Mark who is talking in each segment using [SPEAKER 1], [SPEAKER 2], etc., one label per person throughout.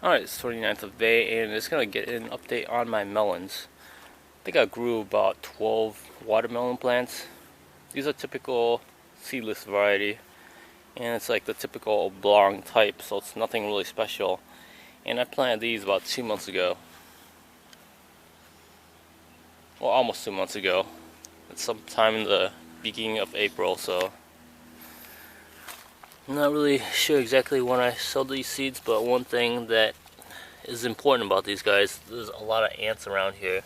[SPEAKER 1] Alright, it's 29th of May, and it's going to get an update on my melons. I think I grew about 12 watermelon plants. These are typical seedless variety, and it's like the typical oblong type, so it's nothing really special. And I planted these about 2 months ago. Well, almost 2 months ago. It's sometime in the beginning of April, so I'm not really sure exactly when I sowed these seeds, but one thing that is important about these guys, there's a lot of ants around here.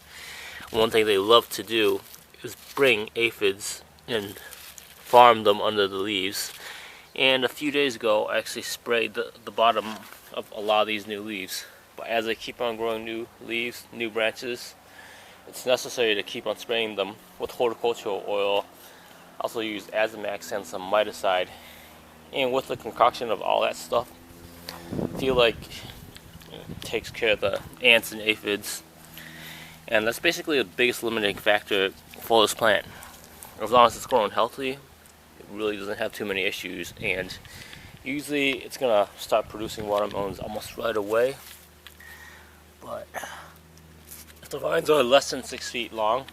[SPEAKER 1] One thing they love to do is bring aphids and farm them under the leaves. And a few days ago, I actually sprayed the bottom of a lot of these new leaves. But as they keep on growing new leaves, new branches, it's necessary to keep on spraying them with horticultural oil. I also use azamax and some miticide. And with the concoction of all that stuff, I feel like it takes care of the ants and aphids. And that's basically the biggest limiting factor for this plant. As long as it's growing healthy, it really doesn't have too many issues. And usually it's gonna start producing watermelons almost right away. But if the vines are less than 6 feet long,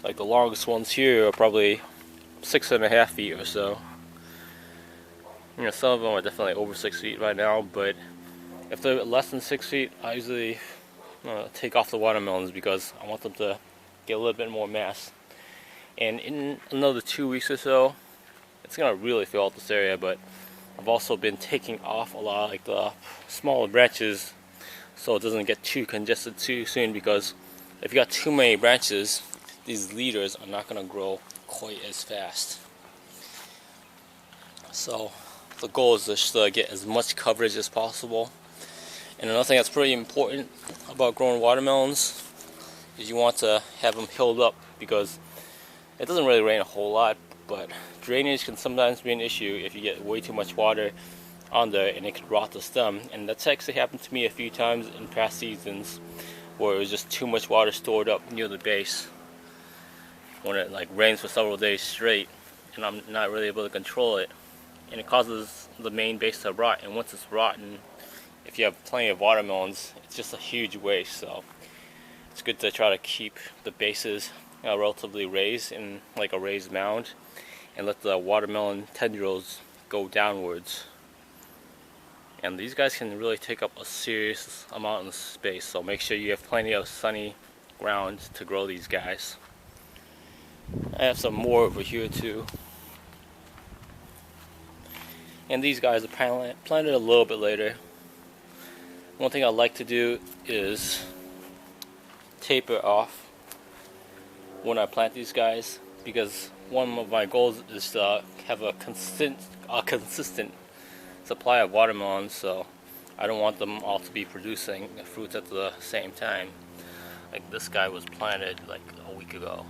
[SPEAKER 1] like the longest ones here are probably 6.5 feet or so. You know, some of them are definitely over 6 feet right now, but if they're less than 6 feet, I usually take off the watermelons because I want them to get a little bit more mass. And in another 2 weeks or so, it's gonna really fill out this area. But I've also been taking off a lot of like the smaller branches so it doesn't get too congested too soon, because if you got too many branches, these leaders are not gonna grow quite as fast. So the goal is just to get as much coverage as possible. And another thing that's pretty important about growing watermelons is you want to have them hilled up, because it doesn't really rain a whole lot, but drainage can sometimes be an issue if you get way too much water on there, and it could rot the stem. And that's actually happened to me a few times in past seasons, where it was just too much water stored up near the base when it like rains for several days straight, and I'm not really able to control it, and it causes the main base to rot. And once it's rotten, if you have plenty of watermelons, it's just a huge waste. So it's good to try to keep the bases relatively raised in like a raised mound, and let the watermelon tendrils go downwards. And these guys can really take up a serious amount of space, so make sure you have plenty of sunny ground to grow these guys. I have some more over here too. And these guys are planted a little bit later. One thing I like to do is taper off when I plant these guys, because one of my goals is to have a consistent supply of watermelons, so I don't want them all to be producing fruits at the same time. Like this guy was planted like a week ago.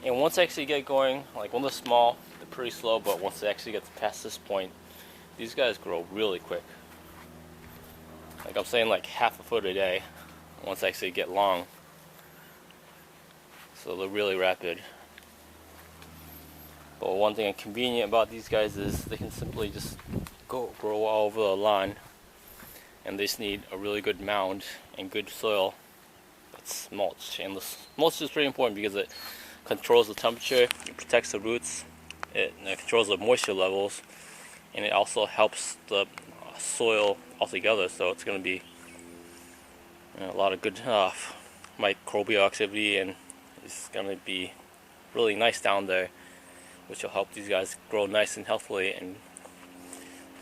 [SPEAKER 1] And once they actually get going, like when they're small, they're pretty slow, but once they actually get past this point, these guys grow really quick. Like I'm saying, like half a foot a day once they actually get long. So they're really rapid. But one thing convenient about these guys is they can simply just grow all over the lawn, and they just need a really good mound and good soil. That's mulch, and the mulch is pretty important because it controls the temperature, it protects the roots, it controls the moisture levels, and it also helps the soil altogether. So it's going to be a lot of good microbial activity, and it's going to be really nice down there, which will help these guys grow nice and healthily, and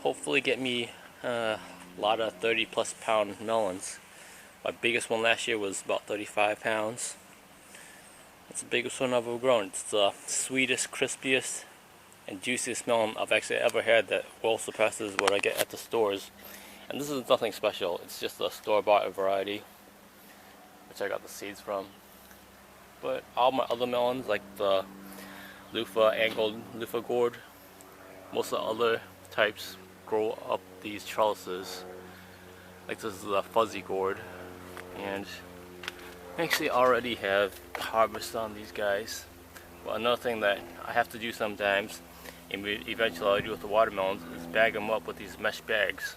[SPEAKER 1] hopefully get me a lot of 30+ pound melons. My biggest one last year was about 35 pounds. It's the biggest one I've ever grown. It's the sweetest, crispiest, and juiciest melon I've actually ever had, that well surpasses what I get at the stores. And this is nothing special, it's just a store-bought variety, which I got the seeds from. But all my other melons, like the loofah, angled loofah gourd, most of the other types grow up these trellises. Like this is the fuzzy gourd, and I actually already have harvest on these guys. But another thing that I have to do sometimes And eventually what I do with the watermelons is bag them up with these mesh bags,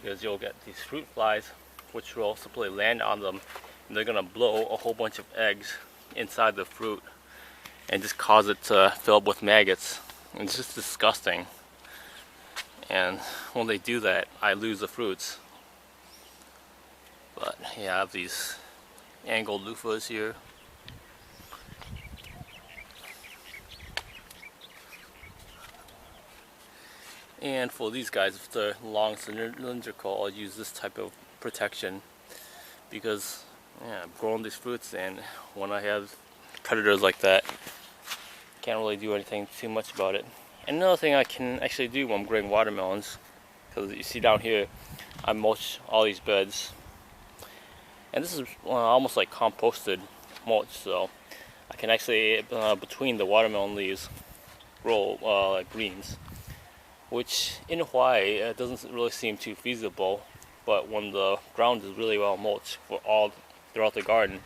[SPEAKER 1] because you'll get these fruit flies which will simply land on them, and they're going to blow a whole bunch of eggs inside the fruit and just cause it to fill up with maggots. And it's just disgusting. And when they do that, I lose the fruits. But yeah, I have these angled loofahs here. And for these guys, if they're long cylindrical, I'll use this type of protection, because yeah, I'm growing these fruits, and when I have predators like that, can't really do anything too much about it. And another thing I can actually do when I'm growing watermelons, because you see down here, I mulch all these beds, and this is almost like composted mulch, so I can actually, between the watermelon leaves, grow like greens, which in Hawaii doesn't really seem too feasible, but when the ground is really well mulched for all throughout the garden,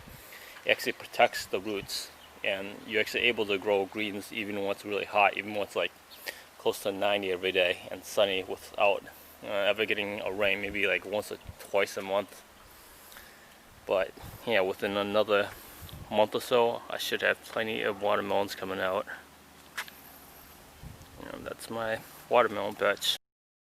[SPEAKER 1] it actually protects the roots, and you're actually able to grow greens even when it's really hot, even when it's like close to 90 every day and sunny without ever getting a rain, maybe like once or twice a month. But yeah, within another month or so, I should have plenty of watermelons coming out. That's my watermelon patch.